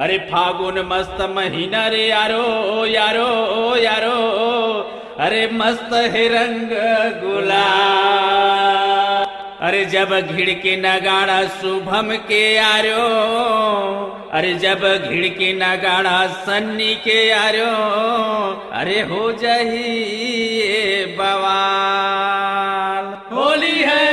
अरे फागुन मस्त महीना रे यारो यारो यारो, अरे मस्त है रंग गुलाल। अरे जब घिड़के नगाड़ा शुभम के यारो, अरे जब घिड़के नगाड़ा सन्नी के यारो, अरे हो जाही ये बवाल। होली है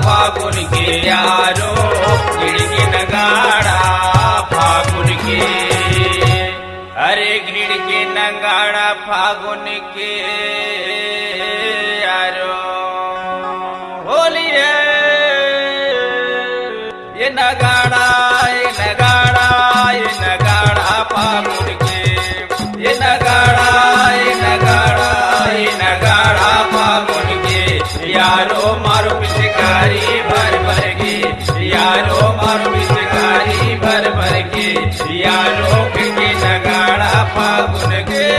फागुन के यारो, घिड़के नगाड़ा फागुन के। अरे घिड़के नगाड़ा फागुन के यारो, होली है ये नगाड़ा ये नगाड़ा ये नगाड़ा फागुन के। ये नगाड़ा ये नगाड़ा ये नगाड़ा फागुन के। यारो मारो पिचकारी भर भर के, यारो मारो पिचकारी भर भर के, यारो के नगाड़ा फागुन के।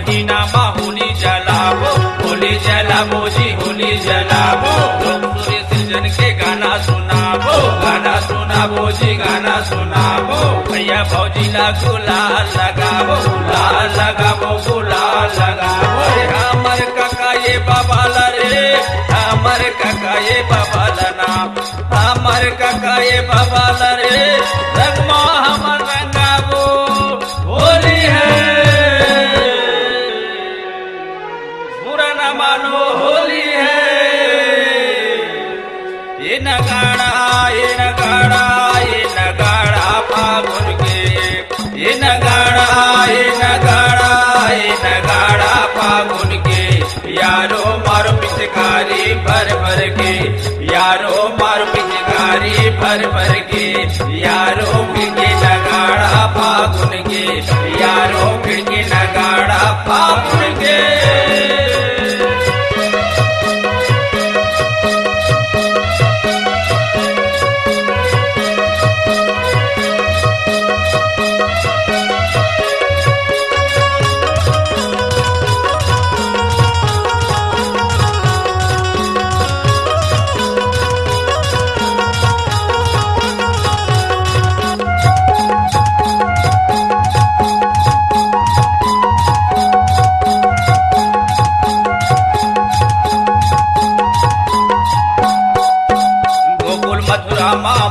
महीना में होली जलाबो, होली जलाबो जी होली जलाबो। लोग सूर्य सृजन के गाना सुनाबो, गाना सुनाबो जी गाना सुनाबो। भैया भौजी ला गुलाल लगाबो, गुलाल लगाबो गुलाल लगाबो। हमर काका ये बाबाला रे, हमर काका ये बाबाला नाम, हमर काका ये बाबाला रे। रंगमा हमर रंगाबो, होली है मानो होली है। ये नगाड़ा ये नगाड़ा ये नगाड़ा फागुन के। ये नगाड़ा ये नगाड़ा ये नगाड़ा फागुन के। यारो मारो पिचकारी भर भर के, यारो मारो पिचकारी भर भर के। यारो के नगाड़ा फागुन के, यारो के नगाड़ा फागुन के।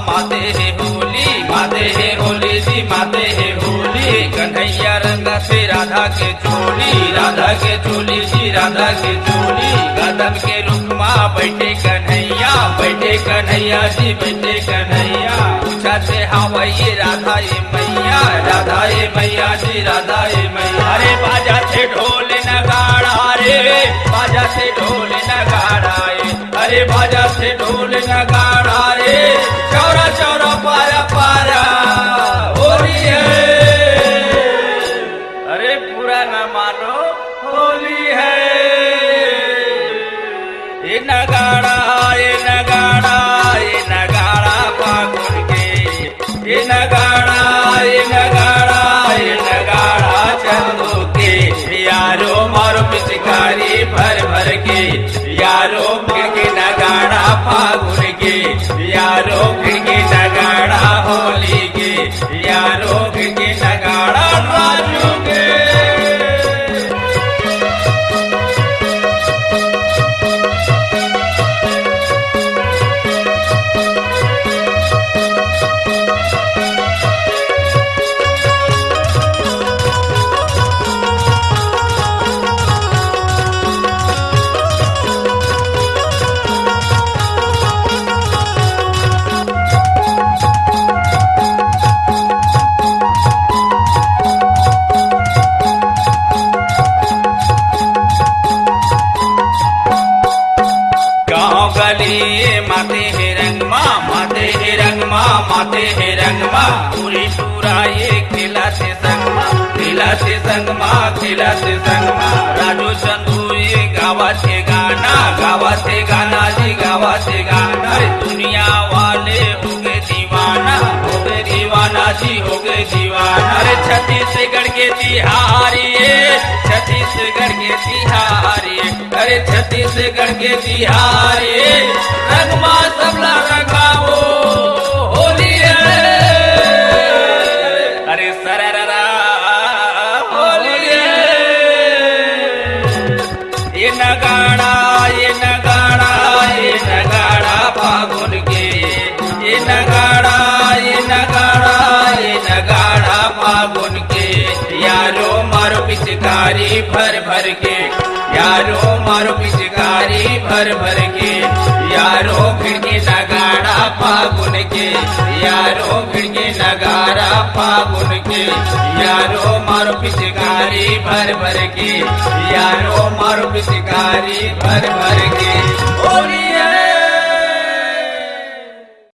माते है होली, माते है होली जी माते है होली। कन्हैया रंग से राधा के चोली, राधा के चोली जी राधा के चोली। कदम के रुख माँ बैठे कन्हैया, बैठे कन्हैया जी बैठे कन्हैया। पूछा से हाँ वही राधा ये मैया, राधा ये मैया जी राधा ये मैया। अरे बाजा से ढोल नगाड़ा रे, बाजा से ढोल नगाड़ा रे। अरे बाजा से ढोल नगाड़ा रे, चौरा चौरा पारा पारा होली है। अरे पूरा न मानो होली है। ये नगाड़ा ये नगाड़ा ये नगाड़ा फागुन के। ये नगाड़ा ये नगाड़ा ये नगाड़ा चंदू के। यारो खिड़की नगाड़ा होली के, यारो खिड़की नगाड़ा राजू के। माते हे रंगमा, माते हे रंगमा, माते हे रंगमा, पूरी पूरा ये खिलाते संगमा, खिलाते संगमा, खिलाते संगमा। राजू चंदू ये गावाते गाना, गावाते गाना जी, गावाते गाना। अरे दुनिया वाले हो गए दीवाना, हो गए दीवाना जी, हो गए दीवाना। अरे छत्तीसगढ़ के तिहारिये, छत्तीसगढ़ के तिहारिये, अरे छत्तीसगढ़ के तिहारिये, रंगमा सबला रंगाओ होली है। अरे सरररा होली है। ये नगाड़ा, ये नगाड़ा, ये नगाड़ा फागुन के, ये नगाड़ा, ये नगाड़ा, ये नगाड़ा फागुन के। यारो मारो पिचकारी भर भर के, यारो मारो पिचकारी भर भर के। यारो खिड़की नगाड़ा फागुन के, यारो खिड़की नगाड़ा फागुन के। यारो मारो पिचकारी भर भर के, यारो मारो पिचकारी भर भर